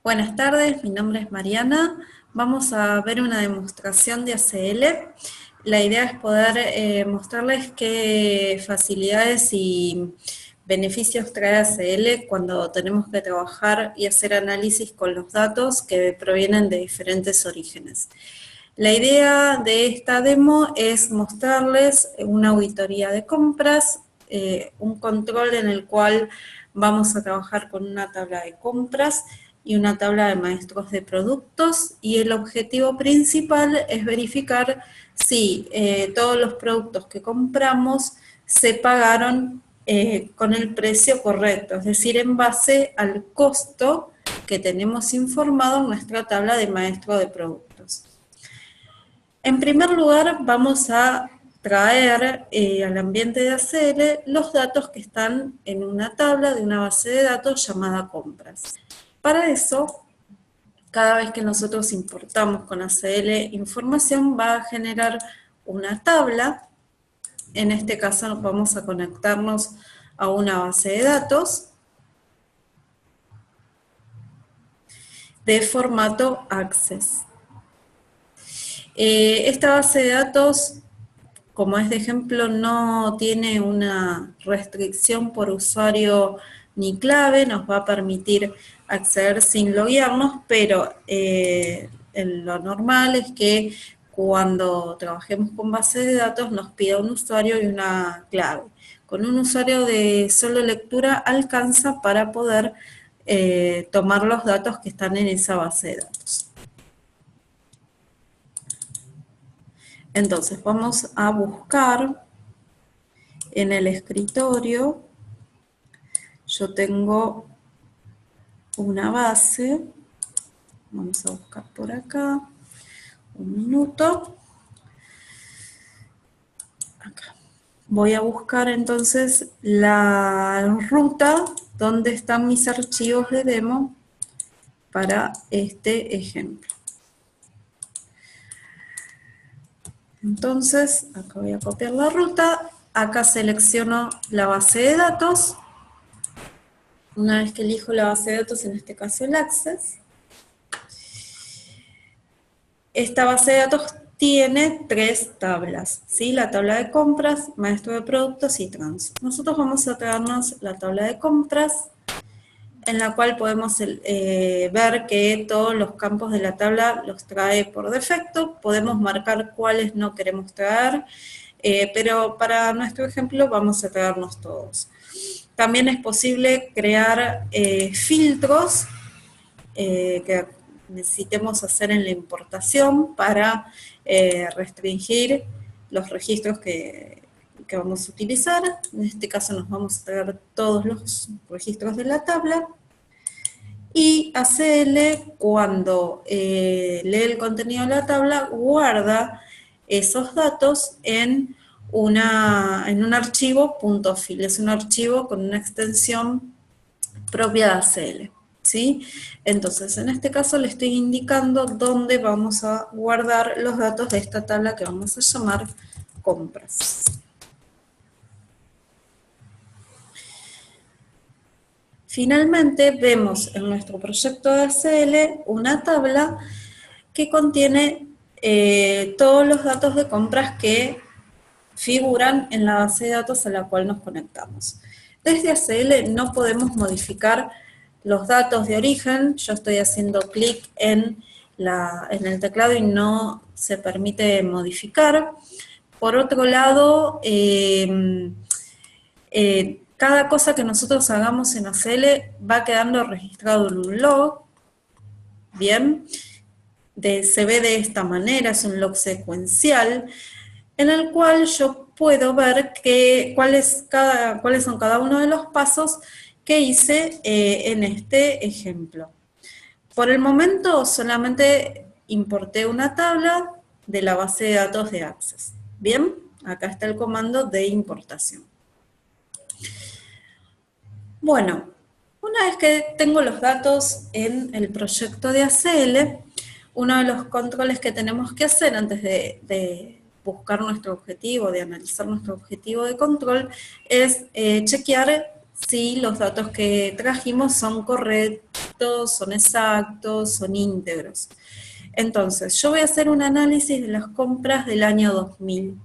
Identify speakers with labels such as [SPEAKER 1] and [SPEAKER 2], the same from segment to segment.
[SPEAKER 1] Buenas tardes, mi nombre es Mariana. Vamos a ver una demostración de ACL. La idea es poder mostrarles qué facilidades y beneficios trae ACL cuando tenemos que trabajar y hacer análisis con los datos que provienen de diferentes orígenes. La idea de esta demo es mostrarles una auditoría de compras, un control en el cual vamos a trabajar con una tabla de compras y una tabla de maestros de productos, y el objetivo principal es verificar si todos los productos que compramos se pagaron con el precio correcto, es decir, en base al costo que tenemos informado en nuestra tabla de maestro de productos. En primer lugar, vamos a traer al ambiente de ACL los datos que están en una tabla de una base de datos llamada compras. Para eso, cada vez que nosotros importamos con ACL información, va a generar una tabla. En este caso vamos a conectarnos a una base de datos de formato Access. Esta base de datos, como es de ejemplo, no tiene una restricción por usuario ni clave, nos va a permitir acceder sin loguearnos, pero lo normal es que cuando trabajemos con base de datos nos pida un usuario y una clave. Con un usuario de solo lectura alcanza para poder tomar los datos que están en esa base de datos. Entonces vamos a buscar en el escritorio. Yo tengo una base, vamos a buscar por acá, un minuto. Acá. Voy a buscar entonces la ruta donde están mis archivos de demo para este ejemplo. Entonces, acá voy a copiar la ruta, acá selecciono la base de datos. Una vez que elijo la base de datos, en este caso el Access, esta base de datos tiene tres tablas, ¿sí? La tabla de compras, maestro de productos y trans. Nosotros vamos a traernos la tabla de compras, en la cual podemos ver que todos los campos de la tabla los trae por defecto. Podemos marcar cuáles no queremos traer, pero para nuestro ejemplo vamos a traernos todos. También es posible crear filtros que necesitemos hacer en la importación para restringir los registros que vamos a utilizar. En este caso nos vamos a traer todos los registros de la tabla. Y ACL, cuando lee el contenido de la tabla, guarda esos datos en un archivo .fil. Es un archivo con una extensión propia de ACL, ¿sí? Entonces, en este caso le estoy indicando dónde vamos a guardar los datos de esta tabla que vamos a llamar compras. Finalmente, vemos en nuestro proyecto de ACL una tabla que contiene todos los datos de compras que figuran en la base de datos a la cual nos conectamos. Desde ACL no podemos modificar los datos de origen. Yo estoy haciendo clic en el teclado y no se permite modificar. Por otro lado, cada cosa que nosotros hagamos en ACL va quedando registrado en un log. Bien, se ve de esta manera, es un log secuencial, en el cual yo puedo ver cuáles son cada uno de los pasos que hice en este ejemplo. Por el momento solamente importé una tabla de la base de datos de Access. Bien, acá está el comando de importación. Bueno, una vez que tengo los datos en el proyecto de ACL, uno de los controles que tenemos que hacer antes de buscar nuestro objetivo, de analizar nuestro objetivo de control, es chequear si los datos que trajimos son correctos correctos, son exactos, son íntegros. Entonces, yo voy a hacer un análisis de las compras del año 2000.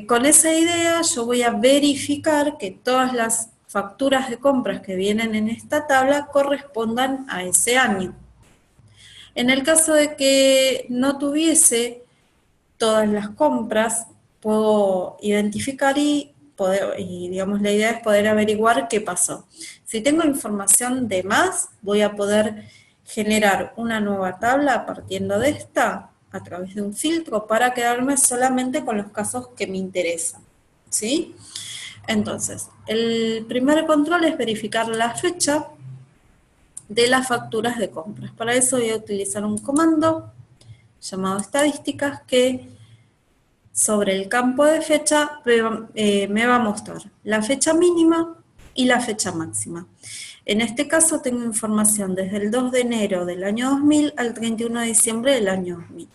[SPEAKER 1] Con esa idea yo voy a verificar que todas las facturas de compras que vienen en esta tabla correspondan a ese año. En el caso de que no tuviese todas las compras, puedo identificar digamos, la idea es poder averiguar qué pasó. Si tengo información de más, voy a poder generar una nueva tabla partiendo de esta, a través de un filtro, para quedarme solamente con los casos que me interesan, ¿sí? Entonces, el primer control es verificar la fecha de las facturas de compras. Para eso voy a utilizar un comando llamado estadísticas que sobre el campo de fecha me va a mostrar la fecha mínima y la fecha máxima. En este caso tengo información desde el 2 de enero del año 2000 al 31 de diciembre del año 2000.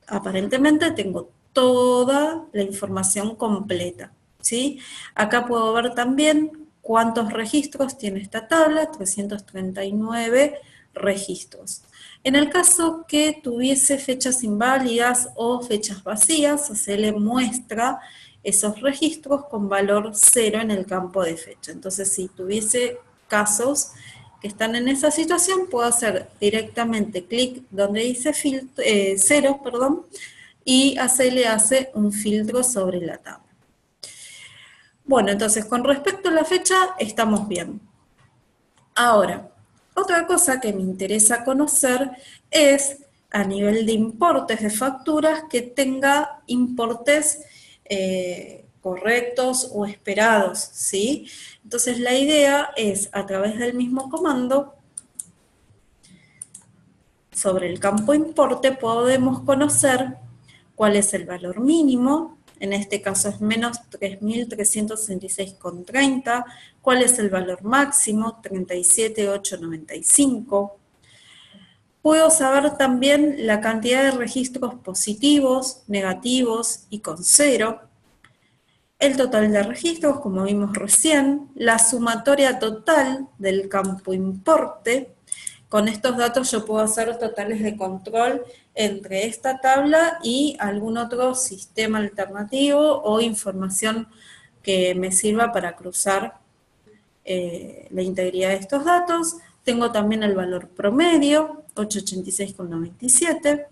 [SPEAKER 1] Aparentemente tengo toda la información completa, ¿sí? Acá puedo ver también cuántos registros tiene esta tabla, 339 registros. En el caso que tuviese fechas inválidas o fechas vacías, se le muestra esos registros con valor 0 en el campo de fecha. Entonces, si tuviese casos que están en esa situación, puedo hacer directamente clic donde dice 0, y se le hace un filtro sobre la tabla. Bueno, entonces con respecto a la fecha, estamos bien. Ahora, otra cosa que me interesa conocer es a nivel de importes de facturas que tenga importes correctos o esperados, ¿sí? Entonces la idea es, a través del mismo comando, sobre el campo importe podemos conocer cuál es el valor mínimo, en este caso es menos 3.366,30, cuál es el valor máximo, 37.895. Puedo saber también la cantidad de registros positivos, negativos y con 0, el total de registros, como vimos recién, la sumatoria total del campo importe. Con estos datos yo puedo hacer totales de control entre esta tabla y algún otro sistema alternativo o información que me sirva para cruzar la integridad de estos datos. Tengo también el valor promedio, 886,97.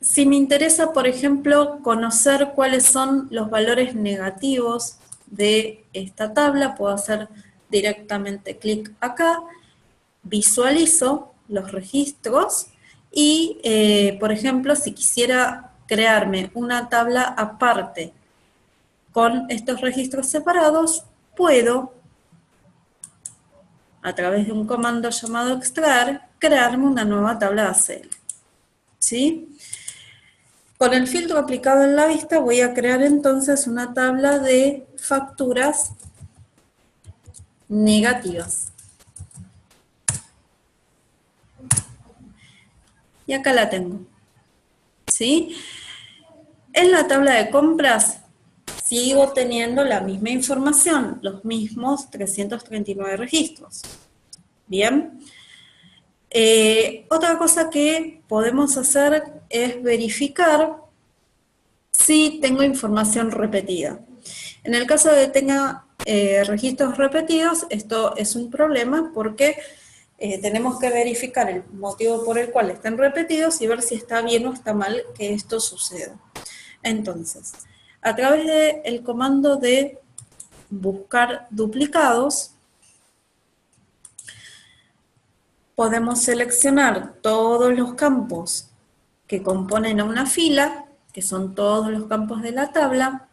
[SPEAKER 1] Si me interesa, por ejemplo, conocer cuáles son los valores negativos de esta tabla, puedo hacer directamente clic acá, visualizo los registros y, por ejemplo, si quisiera crearme una tabla aparte con estos registros separados, puedo, a través de un comando llamado extraer, crearme una nueva tabla de ACL. ¿Sí? Con el filtro aplicado en la vista voy a crear entonces una tabla de facturas negativas. Y acá la tengo. ¿Sí? En la tabla de compras sigo teniendo la misma información, los mismos 339 registros. Bien. Otra cosa que podemos hacer es verificar si tengo información repetida. En el caso de que tenga registros repetidos, esto es un problema porque tenemos que verificar el motivo por el cual estén repetidos y ver si está bien o está mal que esto suceda. Entonces, a través del comando de buscar duplicados, podemos seleccionar todos los campos que componen a una fila, que son todos los campos de la tabla,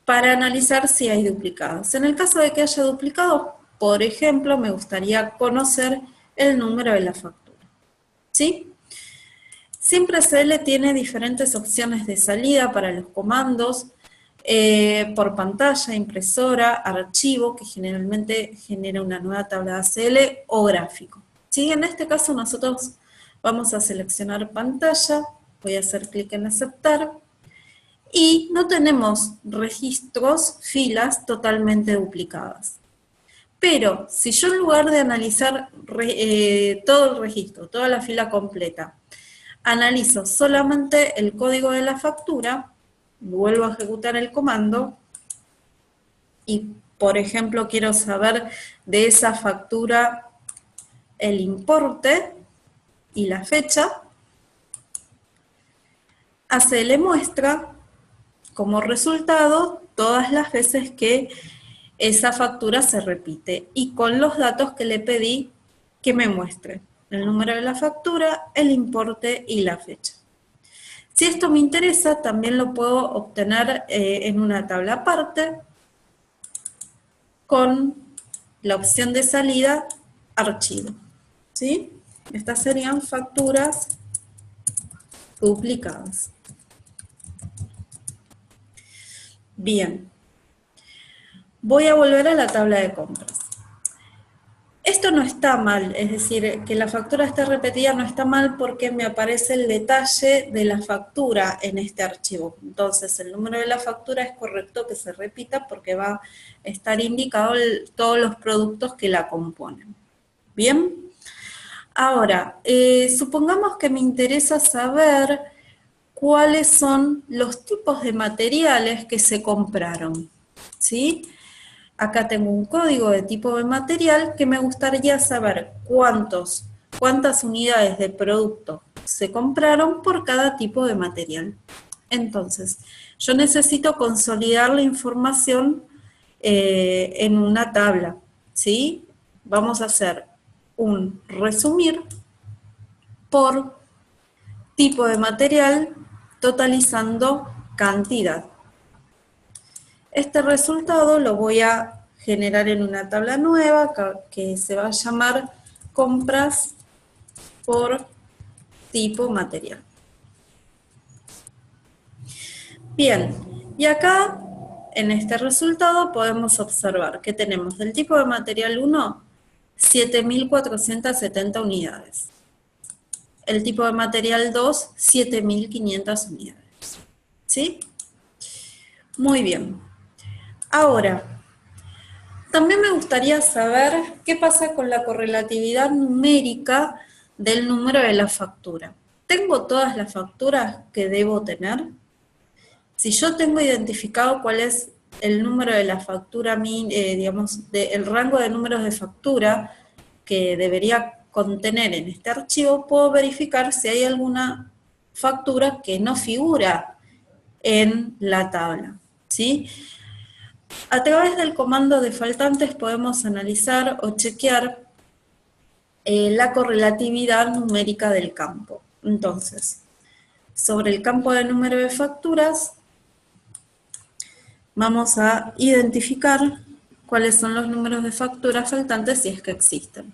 [SPEAKER 1] para analizar si hay duplicados. En el caso de que haya duplicados, por ejemplo, me gustaría conocer el número de la factura. ¿Sí? Siempre ACL tiene diferentes opciones de salida para los comandos, por pantalla, impresora, archivo, que generalmente genera una nueva tabla de ACL, o gráfico. ¿Sí? En este caso nosotros vamos a seleccionar pantalla, voy a hacer clic en aceptar, y no tenemos registros, filas totalmente duplicadas. Pero si yo en lugar de analizar todo el registro, toda la fila completa, analizo solamente el código de la factura, vuelvo a ejecutar el comando y, por ejemplo, quiero saber de esa factura el importe y la fecha, ACL muestra como resultado todas las veces que esa factura se repite y con los datos que le pedí que me muestre: el número de la factura, el importe y la fecha. Si esto me interesa, también lo puedo obtener en una tabla aparte con la opción de salida archivo, ¿sí? Estas serían facturas duplicadas. Bien, voy a volver a la tabla de compras. Esto no está mal, es decir, que la factura esté repetida no está mal porque me aparece el detalle de la factura en este archivo. Entonces, el número de la factura es correcto que se repita porque va a estar indicado todos los productos que la componen. ¿Bien? Ahora, supongamos que me interesa saber cuáles son los tipos de materiales que se compraron, ¿sí? Acá tengo un código de tipo de material que me gustaría saber cuántas unidades de producto se compraron por cada tipo de material. Entonces, yo necesito consolidar la información en una tabla, ¿sí? Vamos a hacer un resumir por tipo de material totalizando cantidad. Este resultado lo voy a generar en una tabla nueva que se va a llamar compras por tipo material. Bien, y acá en este resultado podemos observar que tenemos del tipo de material 1, 7.470 unidades. El tipo de material 2, 7.500 unidades. ¿Sí? Muy bien. Ahora, también me gustaría saber qué pasa con la correlatividad numérica del número de la factura. ¿Tengo todas las facturas que debo tener? Si yo tengo identificado cuál es el número de la factura, digamos, el rango de números de factura que debería contener en este archivo, puedo verificar si hay alguna factura que no figura en la tabla, ¿sí? A través del comando de faltantes podemos analizar o chequear la correlatividad numérica del campo. Entonces, sobre el campo de número de facturas, vamos a identificar cuáles son los números de facturas faltantes si es que existen.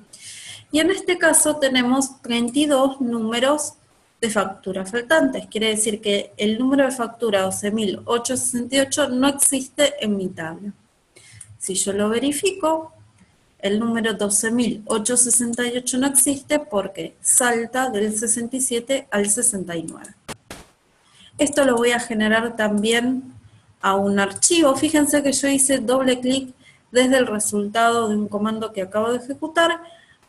[SPEAKER 1] Y en este caso tenemos 32 números de facturas faltantes. Quiere decir que el número de factura 12.868 no existe en mi tabla. Si yo lo verifico, el número 12.868 no existe porque salta del 67 al 69. Esto lo voy a generar también a un archivo. Fíjense que yo hice doble clic desde el resultado de un comando que acabo de ejecutar,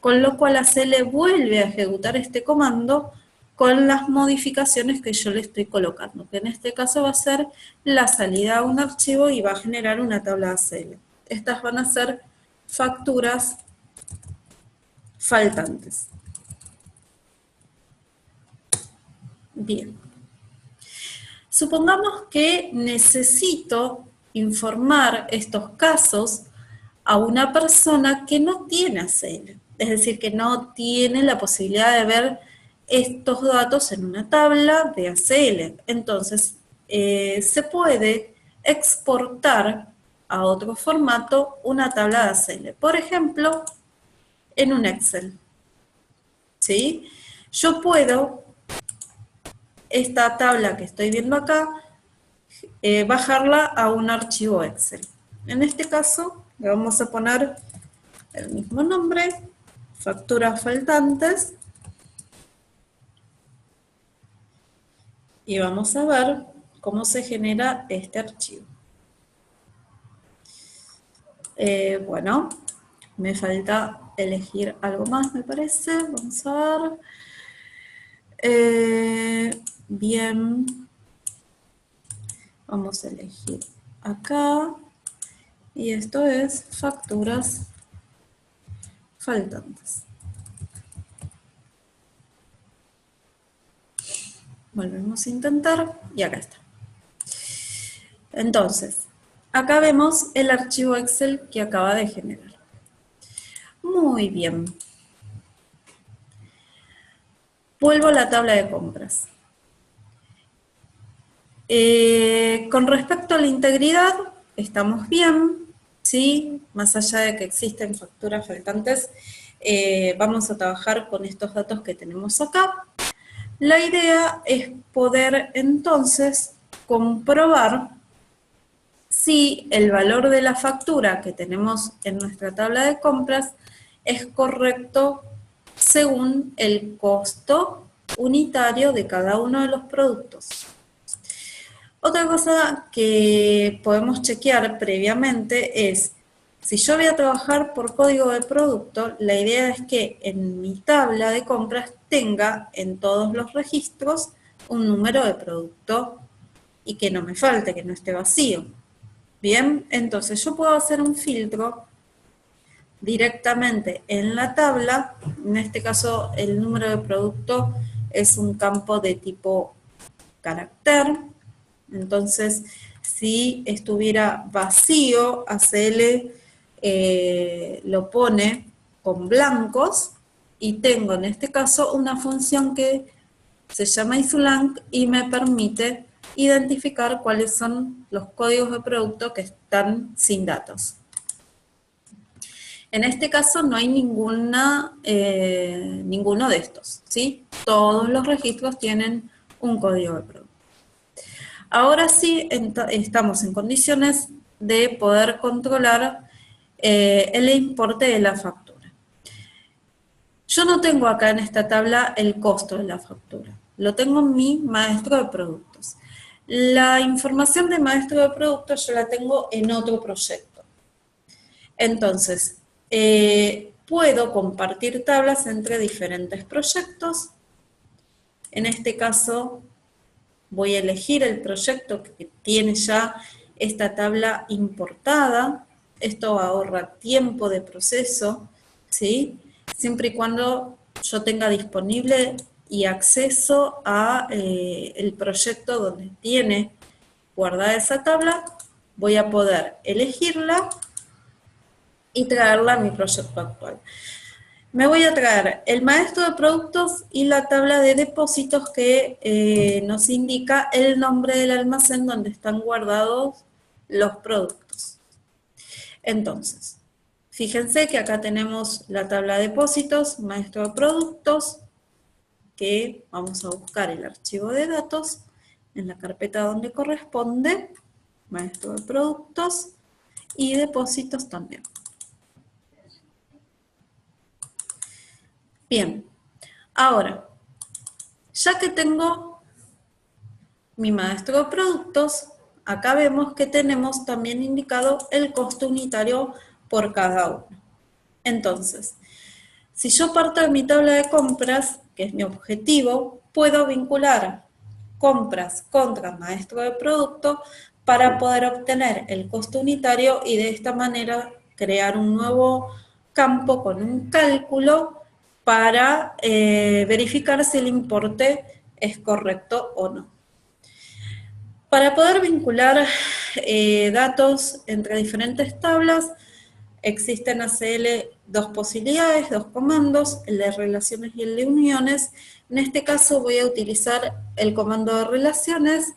[SPEAKER 1] con lo cual ACL vuelve a ejecutar este comando con las modificaciones que yo le estoy colocando, que en este caso va a ser la salida a un archivo y va a generar una tabla ACL. Estas van a ser facturas faltantes. Bien. Supongamos que necesito informar estos casos a una persona que no tiene ACL, es decir, que no tiene la posibilidad de ver estos datos en una tabla de ACL. Entonces, se puede exportar a otro formato una tabla de ACL. Por ejemplo, en un Excel. ¿Sí? Yo puedo, esta tabla que estoy viendo acá, bajarla a un archivo Excel. En este caso, le vamos a poner el mismo nombre, facturas faltantes, y vamos a ver cómo se genera este archivo. Bueno, Me falta elegir algo más, me parece. Vamos a ver. Bien. Vamos a elegir acá. Y esto es facturas faltantes. Volvemos a intentar y acá está. Entonces, acá vemos el archivo Excel que acaba de generar. Muy bien. Vuelvo a la tabla de compras. Con respecto a la integridad, estamos bien, ¿sí? Más allá de que existen facturas faltantes, vamos a trabajar con estos datos que tenemos acá. La idea es poder entonces comprobar si el valor de la factura que tenemos en nuestra tabla de compras es correcto según el costo unitario de cada uno de los productos. Otra cosa que podemos chequear previamente es, si yo voy a trabajar por código de producto, la idea es que en mi tabla de compras tenga en todos los registros un número de producto y que no me falte, que no esté vacío. Bien, entonces yo puedo hacer un filtro directamente en la tabla. En este caso el número de producto es un campo de tipo carácter. Entonces, si estuviera vacío, ACL lo pone con blancos y tengo en este caso una función que se llama isblank y me permite identificar cuáles son los códigos de producto que están sin datos. En este caso no hay ninguno de estos, ¿sí? Todos los registros tienen un código de producto. Ahora sí estamos en condiciones de poder controlar el importe de la factura. Yo no tengo acá en esta tabla el costo de la factura, lo tengo en mi maestro de productos. La información de maestro de productos yo la tengo en otro proyecto. Entonces, puedo compartir tablas entre diferentes proyectos. En este caso, voy a elegir el proyecto que tiene ya esta tabla importada. Esto ahorra tiempo de proceso, ¿sí? Siempre y cuando yo tenga disponible y acceso a el proyecto donde tiene guardada esa tabla, voy a poder elegirla y traerla a mi proyecto actual. Me voy a traer el maestro de productos y la tabla de depósitos que nos indica el nombre del almacén donde están guardados los productos. Entonces, fíjense que acá tenemos la tabla de depósitos, maestro de productos, que vamos a buscar el archivo de datos en la carpeta donde corresponde, maestro de productos y depósitos también. Bien, ahora, ya que tengo mi maestro de productos, acá vemos que tenemos también indicado el costo unitario por cada uno. Entonces, si yo parto de mi tabla de compras, que es mi objetivo, puedo vincular compras contra maestro de producto para poder obtener el costo unitario y de esta manera crear un nuevo campo con un cálculo para verificar si el importe es correcto o no. Para poder vincular datos entre diferentes tablas, existen ACL dos posibilidades, dos comandos, el de relaciones y el de uniones. En este caso voy a utilizar el comando de relaciones.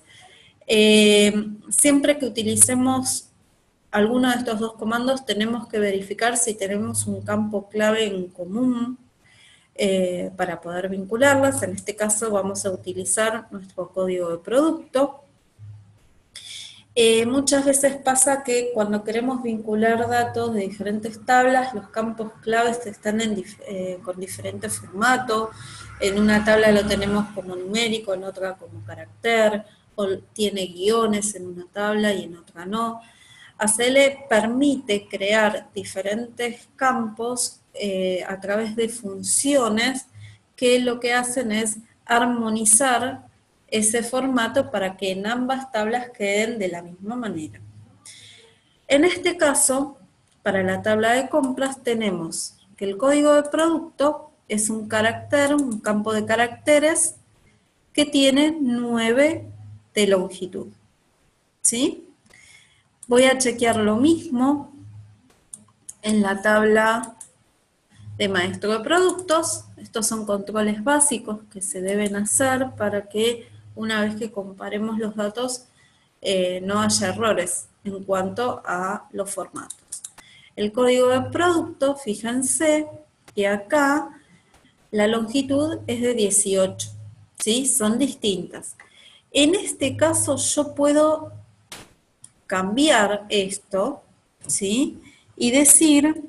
[SPEAKER 1] Siempre que utilicemos alguno de estos dos comandos tenemos que verificar si tenemos un campo clave en común para poder vincularlas. En este caso vamos a utilizar nuestro código de producto. Muchas veces pasa que cuando queremos vincular datos de diferentes tablas, los campos claves están con diferente formato. En una tabla lo tenemos como numérico, en otra como carácter, o tiene guiones en una tabla y en otra no. ACL permite crear diferentes campos a través de funciones que lo que hacen es armonizar ese formato para que en ambas tablas queden de la misma manera. En este caso, para la tabla de compras tenemos que el código de producto es un carácter, un campo de caracteres que tiene 9 de longitud, ¿sí? Voy a chequear lo mismo en la tabla de maestro de productos. Estos son controles básicos que se deben hacer para que una vez que comparemos los datos no haya errores en cuanto a los formatos. El código de producto, fíjense que acá la longitud es de 18, ¿sí? Son distintas. En este caso yo puedo cambiar esto, ¿sí? Y decir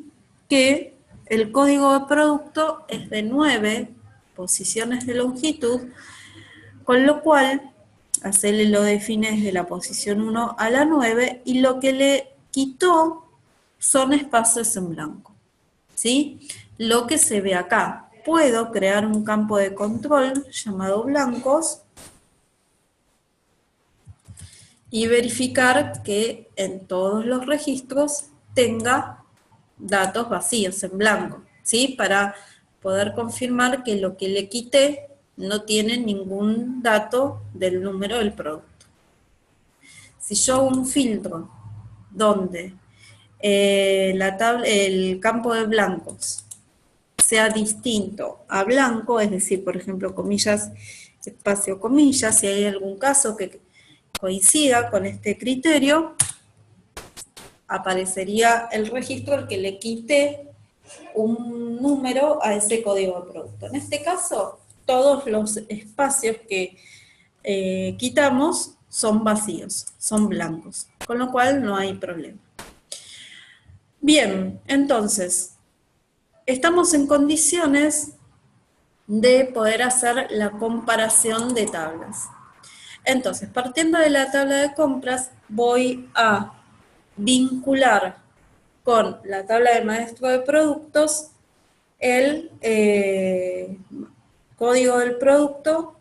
[SPEAKER 1] que el código de producto es de 9 posiciones de longitud, con lo cual ACL lo define desde la posición 1 a la 9 y lo que le quitó son espacios en blanco, ¿sí? Lo que se ve acá. Puedo crear un campo de control llamado blancos y verificar que en todos los registros tenga datos vacíos en blanco, ¿sí? Para poder confirmar que lo que le quité no tiene ningún dato del número del producto. Si yo hago un filtro donde el campo de blancos sea distinto a blanco, es decir, por ejemplo, comillas, espacio, comillas, si hay algún caso que coincida con este criterio, aparecería el registro al que le quite un número a ese código de producto. En este caso, todos los espacios que quitamos son vacíos, son blancos, con lo cual no hay problema. Bien, entonces, estamos en condiciones de poder hacer la comparación de tablas. Entonces, partiendo de la tabla de compras, voy a vincular con la tabla de maestro de productos el código del producto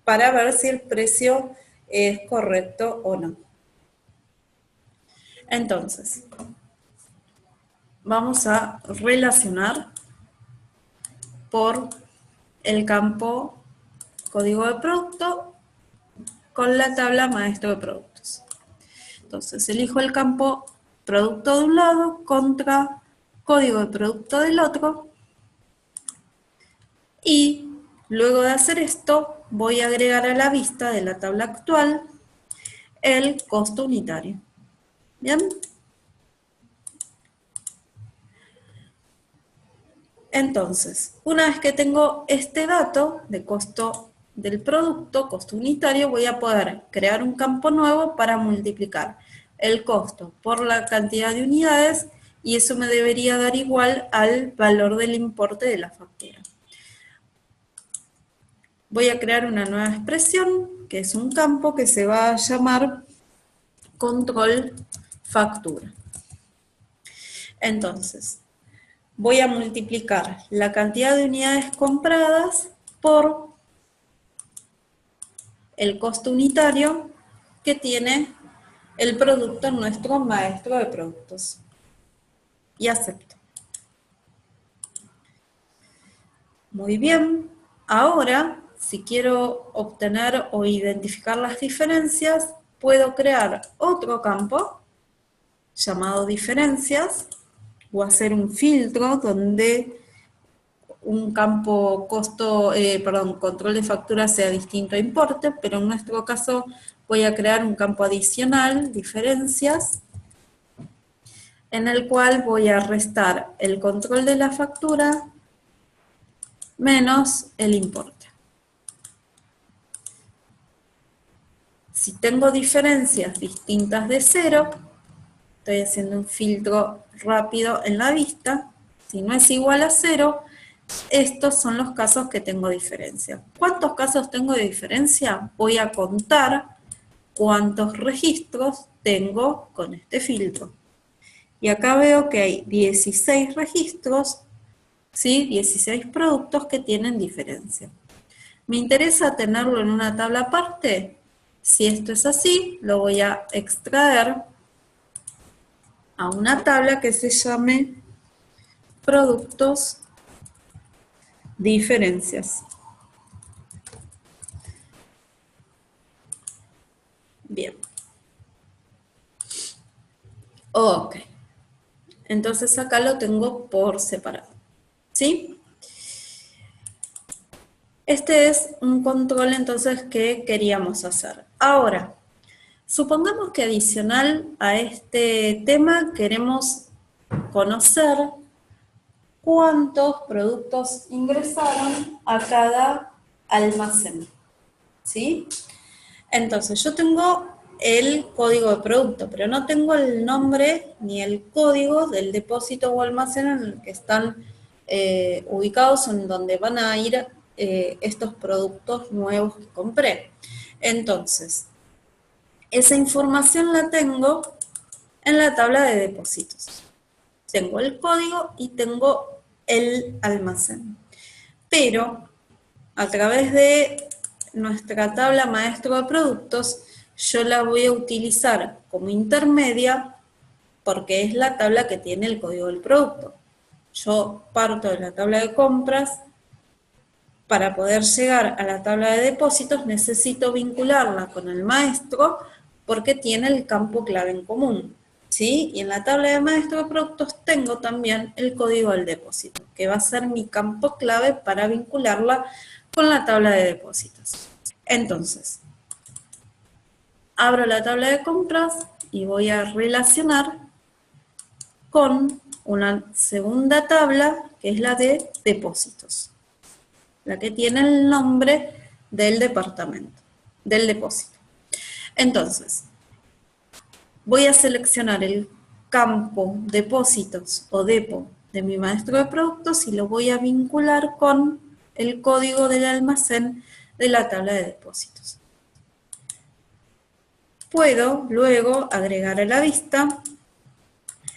[SPEAKER 1] para ver si el precio es correcto o no. Entonces, vamos a relacionar por el campo código de producto con la tabla maestro de productos. Entonces, elijo el campo producto de un lado contra código de producto del otro y luego de hacer esto voy a agregar a la vista de la tabla actual el costo unitario. ¿Bien? Entonces, una vez que tengo este dato de costo del producto, costo unitario, voy a poder crear un campo nuevo para multiplicar el costo por la cantidad de unidades y eso me debería dar igual al valor del importe de la factura. Voy a crear una nueva expresión, que es un campo que se va a llamar control factura. Entonces, voy a multiplicar la cantidad de unidades compradas por el costo unitario que tiene el producto en nuestro maestro de productos. Y acepto. Muy bien. Ahora, si quiero obtener o identificar las diferencias, puedo crear otro campo llamado diferencias o hacer un filtro donde un campo control de factura sea distinto a importe, pero en nuestro caso voy a crear un campo adicional, diferencias, en el cual voy a restar el control de la factura menos el importe. Si tengo diferencias distintas de 0, estoy haciendo un filtro rápido en la vista, si no es igual a 0, estos son los casos que tengo diferencia. ¿Cuántos casos tengo de diferencia? Voy a contar cuántos registros tengo con este filtro. Y acá veo que hay 16 registros, ¿sí? 16 productos que tienen diferencia. ¿Me interesa tenerlo en una tabla aparte? Si esto es así, lo voy a extraer a una tabla que se llame productos diferencias. Bien. Ok. Entonces acá lo tengo por separado. ¿Sí? Este es un control entonces que queríamos hacer. Ahora, supongamos que adicional a este tema queremos conocer cuántos productos ingresaron a cada almacén, ¿sí? Entonces, yo tengo el código de producto, pero no tengo el nombre ni el código del depósito o almacén en el que están ubicados, en donde van a ir estos productos nuevos que compré. Entonces, esa información la tengo en la tabla de depósitos. Tengo el código y tengo el almacén. Pero a través de nuestra tabla maestro de productos, yo la voy a utilizar como intermedia porque es la tabla que tiene el código del producto. Yo parto de la tabla de compras. Para poder llegar a la tabla de depósitos necesito vincularla con el maestro porque tiene el campo clave en común, ¿sí? Y en la tabla de maestro de productos tengo también el código del depósito, que va a ser mi campo clave para vincularla con la tabla de depósitos. Entonces, abro la tabla de compras y voy a relacionar con una segunda tabla, que es la de depósitos, la que tiene el nombre del departamento, del depósito. Entonces, voy a seleccionar el campo depósitos o depo de mi maestro de productos y lo voy a vincular con el código del almacén de la tabla de depósitos. Puedo luego agregar a la vista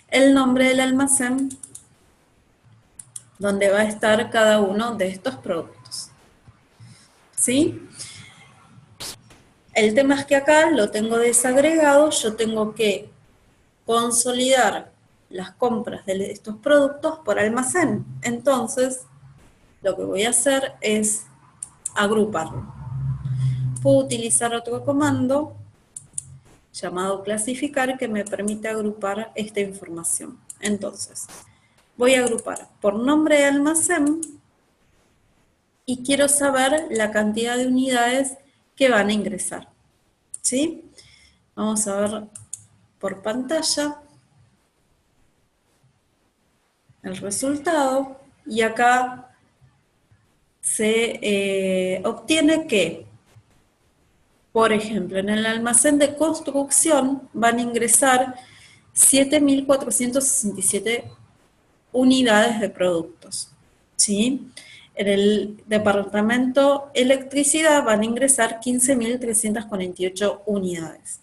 [SPEAKER 1] el nombre del almacén donde va a estar cada uno de estos productos. ¿Sí? El tema es que acá lo tengo desagregado, yo tengo que consolidar las compras de estos productos por almacén. Entonces, lo que voy a hacer es agruparlo. Puedo utilizar otro comando llamado clasificar que me permite agrupar esta información. Entonces, voy a agrupar por nombre de almacén y quiero saber la cantidad de unidades que van a ingresar. ¿Sí? Vamos a ver por pantalla el resultado y acá se obtiene que, por ejemplo, en el almacén de construcción van a ingresar 7.467 unidades de productos, ¿sí? En el departamento electricidad van a ingresar 15.348 unidades.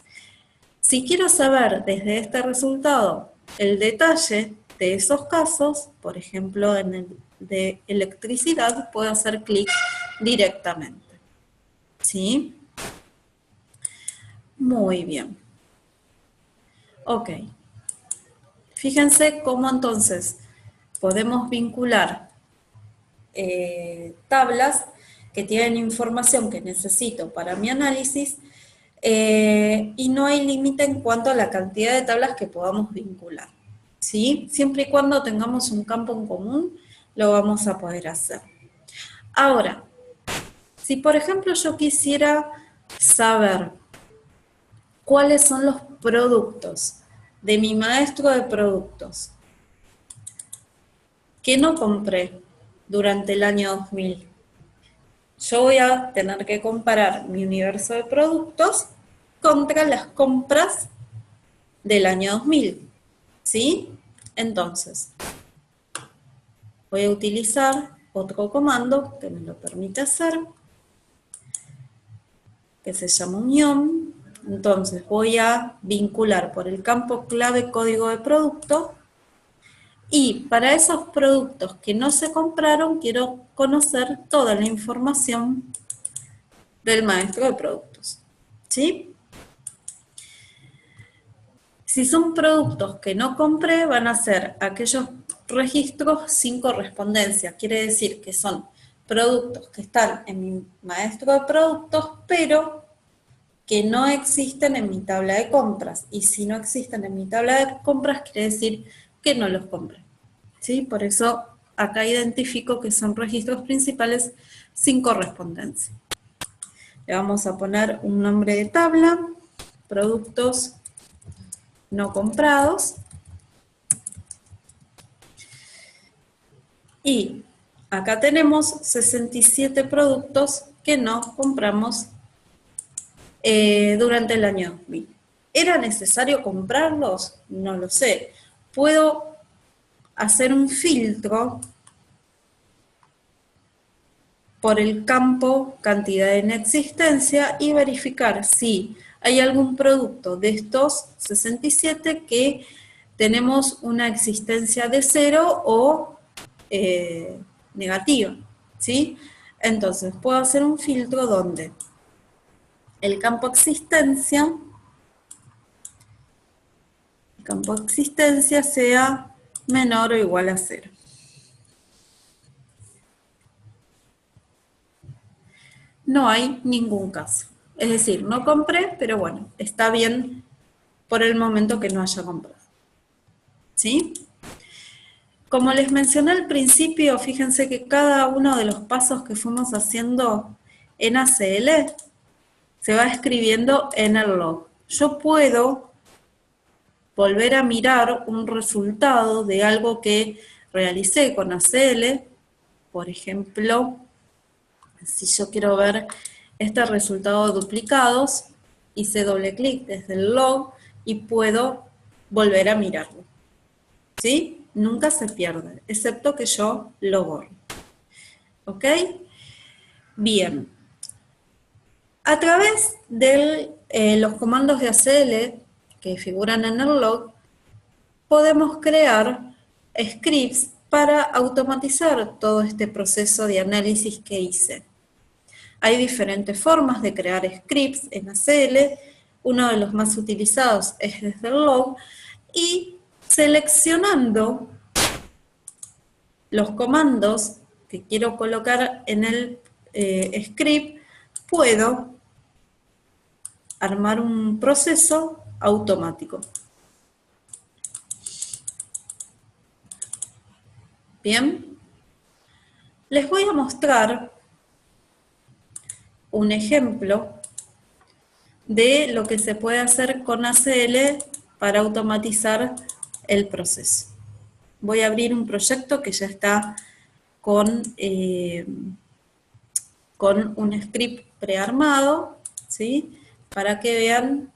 [SPEAKER 1] Si quiero saber desde este resultado el detalle de esos casos, por ejemplo, en el de electricidad, puedo hacer clic directamente. ¿Sí? Muy bien. Ok. Fíjense cómo entonces podemos vincular tablas que tienen información que necesito para mi análisis y no hay límite en cuanto a la cantidad de tablas que podamos vincular. ¿Sí? Siempre y cuando tengamos un campo en común, lo vamos a poder hacer. Ahora, si por ejemplo yo quisiera saber cuáles son los productos de mi maestro de productos que no compré durante el año 2000, yo voy a tener que comparar mi universo de productos contra las compras del año 2000, ¿sí? Entonces, voy a utilizar otro comando que me lo permite hacer, que se llama unión, Entonces voy a vincular por el campo clave código de producto y para esos productos que no se compraron quiero conocer toda la información del maestro de productos, ¿sí? Si son productos que no compré, van a ser aquellos registros sin correspondencia. Quiere decir que son productos que están en mi maestro de productos, pero que no existen en mi tabla de compras. Y si no existen en mi tabla de compras, quiere decir que no los compré, ¿sí? Por eso acá identifico que son registros principales sin correspondencia. Le vamos a poner un nombre de tabla, productos no comprados. Y acá tenemos 67 productos que no compramos durante el año 2000. ¿Era necesario comprarlos? No lo sé. Puedo hacer un filtro por el campo cantidad en existencia y verificar si hay algún producto de estos 67 que tenemos una existencia de 0 o negativa, ¿sí? Entonces puedo hacer un filtro donde el campo existencia sea menor o igual a 0. No hay ningún caso. Es decir, no compré, pero bueno, está bien por el momento que no haya comprado. ¿Sí? Como les mencioné al principio, fíjense que cada uno de los pasos que fuimos haciendo en ACL se va escribiendo en el log. Yo puedo volver a mirar un resultado de algo que realicé con ACL. Por ejemplo, si yo quiero ver este resultado de duplicados, hice doble clic desde el log y puedo volver a mirarlo. ¿Sí? Nunca se pierde, excepto que yo lo borro. ¿Ok? Bien. A través de los comandos de ACL que figuran en el log, podemos crear scripts para automatizar todo este proceso de análisis que hice. Hay diferentes formas de crear scripts en ACL. Uno de los más utilizados es desde el log y seleccionando los comandos que quiero colocar en el script, puedo armar un proceso automático. Bien, les voy a mostrar un ejemplo de lo que se puede hacer con ACL para automatizar el proceso. Voy a abrir un proyecto que ya está con un script prearmado, ¿sí? Para que vean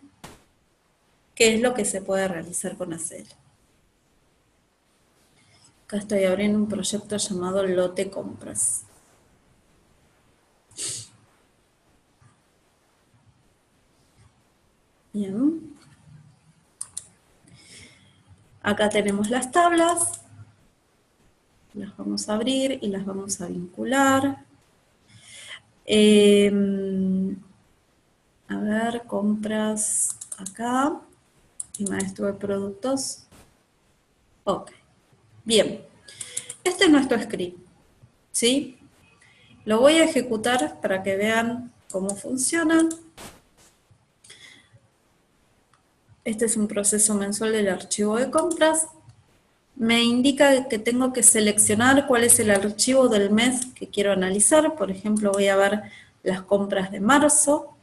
[SPEAKER 1] qué es lo que se puede realizar con ACL. Acá estoy abriendo un proyecto llamado Lote Compras. Bien. Acá tenemos las tablas. Las vamos a abrir y las vamos a vincular. A ver, compras acá. Y maestro de productos. Ok. Bien. Este es nuestro script. ¿Sí? Lo voy a ejecutar para que vean cómo funciona. Este es un proceso mensual del archivo de compras. Me indica que tengo que seleccionar cuál es el archivo del mes que quiero analizar. Por ejemplo, voy a ver las compras de marzo.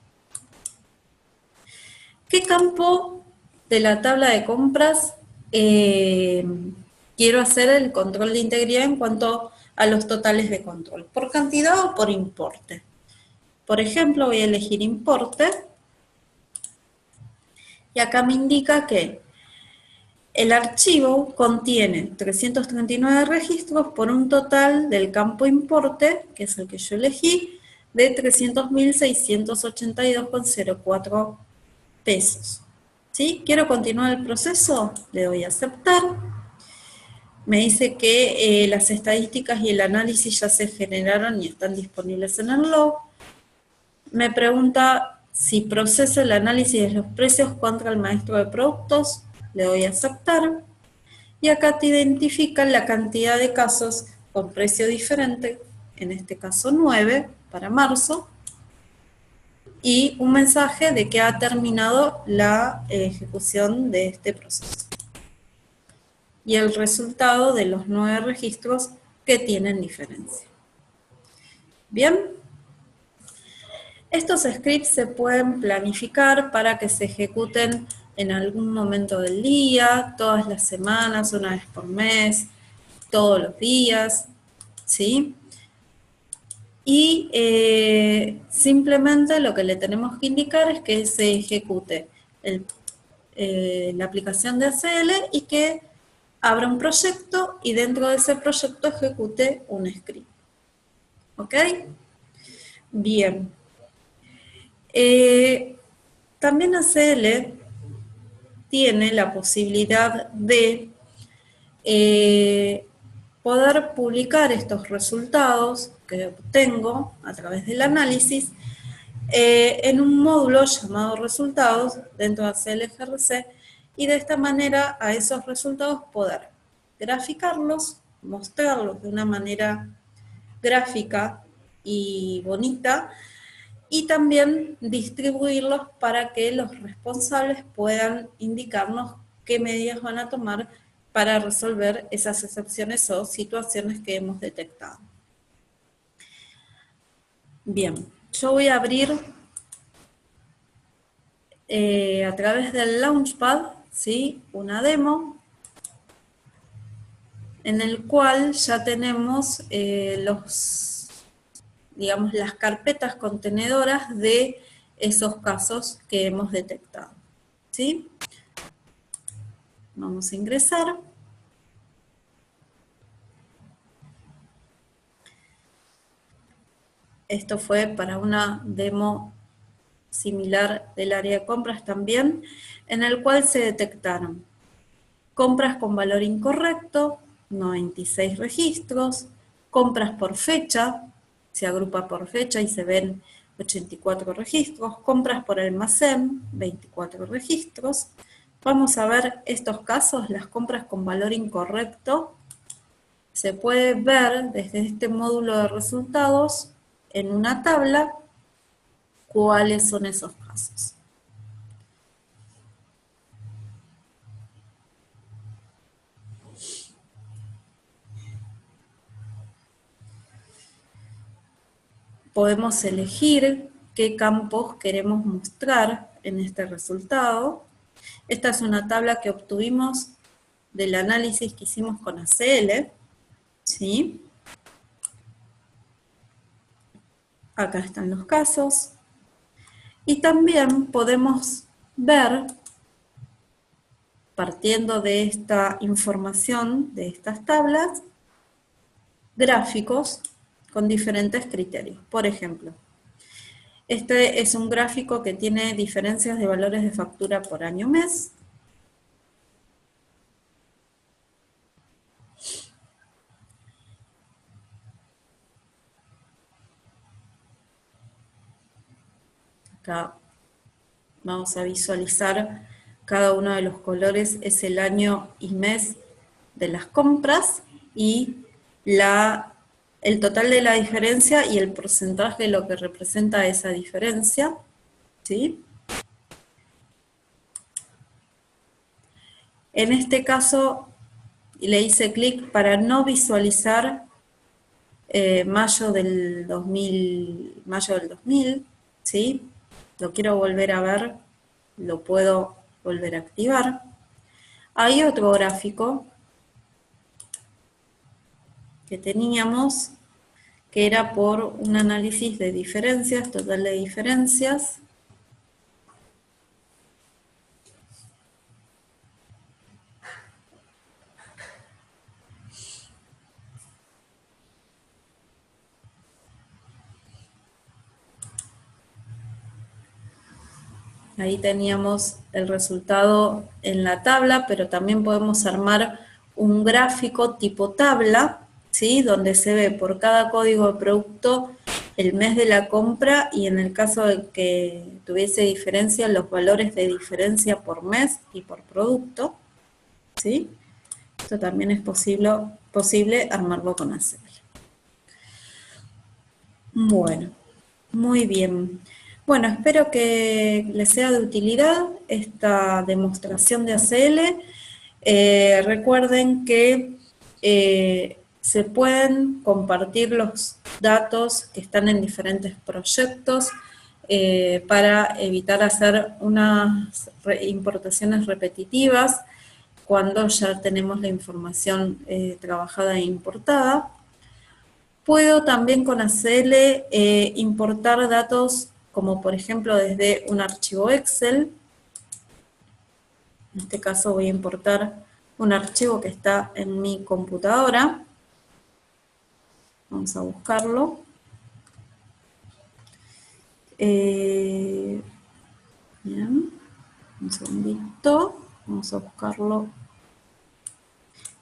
[SPEAKER 1] ¿Qué campo de la tabla de compras quiero hacer el control de integridad en cuanto a los totales de control? ¿Por cantidad o por importe? Por ejemplo, voy a elegir importe. Y acá me indica que el archivo contiene 339 registros por un total del campo importe, que es el que yo elegí, de 300.682,04 pesos. ¿Sí? ¿Quiero continuar el proceso? Le doy a aceptar. Me dice que las estadísticas y el análisis ya se generaron y están disponibles en el log. Me pregunta si proceso el análisis de los precios contra el maestro de productos. Le doy a aceptar. Y acá te identifican la cantidad de casos con precio diferente, en este caso 9 para marzo, y un mensaje de que ha terminado la ejecución de este proceso. Y el resultado de los 9 registros que tienen diferencia. Bien, estos scripts se pueden planificar para que se ejecuten en algún momento del día, todas las semanas, una vez por mes, todos los días, ¿sí? Y simplemente lo que le tenemos que indicar es que se ejecute la aplicación de ACL y que abra un proyecto y dentro de ese proyecto ejecute un script. ¿Ok? Bien. También ACL tiene la posibilidad de poder publicar estos resultados que obtengo a través del análisis en un módulo llamado resultados dentro de ACL GRC y de esta manera a esos resultados poder graficarlos, mostrarlos de una manera gráfica y bonita y también distribuirlos para que los responsables puedan indicarnos qué medidas van a tomar para resolver esas excepciones o situaciones que hemos detectado. Bien, yo voy a abrir a través del Launchpad, ¿sí? Una demo en el cual ya tenemos digamos, las carpetas contenedoras de esos casos que hemos detectado, ¿sí? Vamos a ingresar. Esto fue para una demo similar del área de compras también, en el cual se detectaron compras con valor incorrecto, 96 registros, compras por fecha, se agrupa por fecha y se ven 84 registros, compras por almacén, 24 registros. Vamos a ver estos casos, las compras con valor incorrecto. Se puede ver desde este módulo de resultados en una tabla cuáles son esos casos. Podemos elegir qué campos queremos mostrar en este resultado. Esta es una tabla que obtuvimos del análisis que hicimos con ACL, ¿sí? Acá están los casos. Y también podemos ver, partiendo de esta información, de estas tablas, gráficos con diferentes criterios. Por ejemplo, este es un gráfico que tiene diferencias de valores de factura por año-mes. Acá vamos a visualizar cada uno de los colores, es el año y mes de las compras y el total de la diferencia y el porcentaje de lo que representa esa diferencia, ¿sí? En este caso le hice clic para no visualizar mayo del 2000, ¿sí? Lo quiero volver a ver, lo puedo volver a activar. Hay otro gráfico que teníamos, que era por un análisis de diferencias, total de diferencias. Ahí teníamos el resultado en la tabla, pero también podemos armar un gráfico tipo tabla, ¿sí? Donde se ve por cada código de producto el mes de la compra y en el caso de que tuviese diferencia, los valores de diferencia por mes y por producto, ¿sí? Esto también es posible armarlo con ACL. Bueno, muy bien. Bueno, espero que les sea de utilidad esta demostración de ACL. Recuerden que se pueden compartir los datos que están en diferentes proyectos para evitar hacer unas importaciones repetitivas cuando ya tenemos la información trabajada e importada. Puedo también con ACL importar datos como por ejemplo desde un archivo Excel. En este caso voy a importar un archivo que está en mi computadora. Vamos a buscarlo. Bien, un segundito. Vamos a buscarlo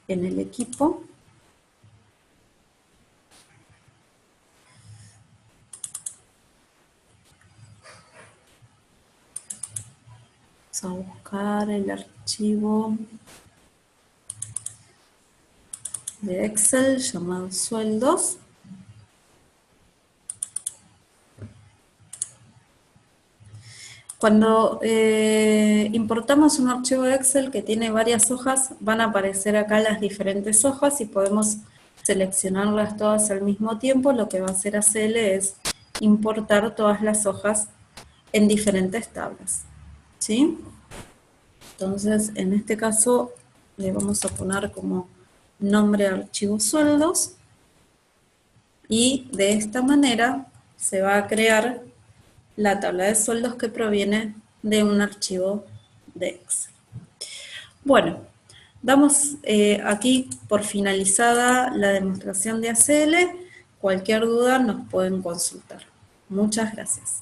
[SPEAKER 1] en el equipo. Vamos a buscar el archivo de Excel llamado sueldos. Cuando importamos un archivo de Excel que tiene varias hojas, van a aparecer acá las diferentes hojas y podemos seleccionarlas todas al mismo tiempo. Lo que va a hacer ACL es importar todas las hojas en diferentes tablas, ¿sí? Entonces, en este caso, le vamos a poner como nombre archivo sueldos y de esta manera se va a crear la tabla de sueldos que proviene de un archivo de Excel. Bueno, damos aquí por finalizada la demostración de ACL. Cualquier duda nos pueden consultar. Muchas gracias.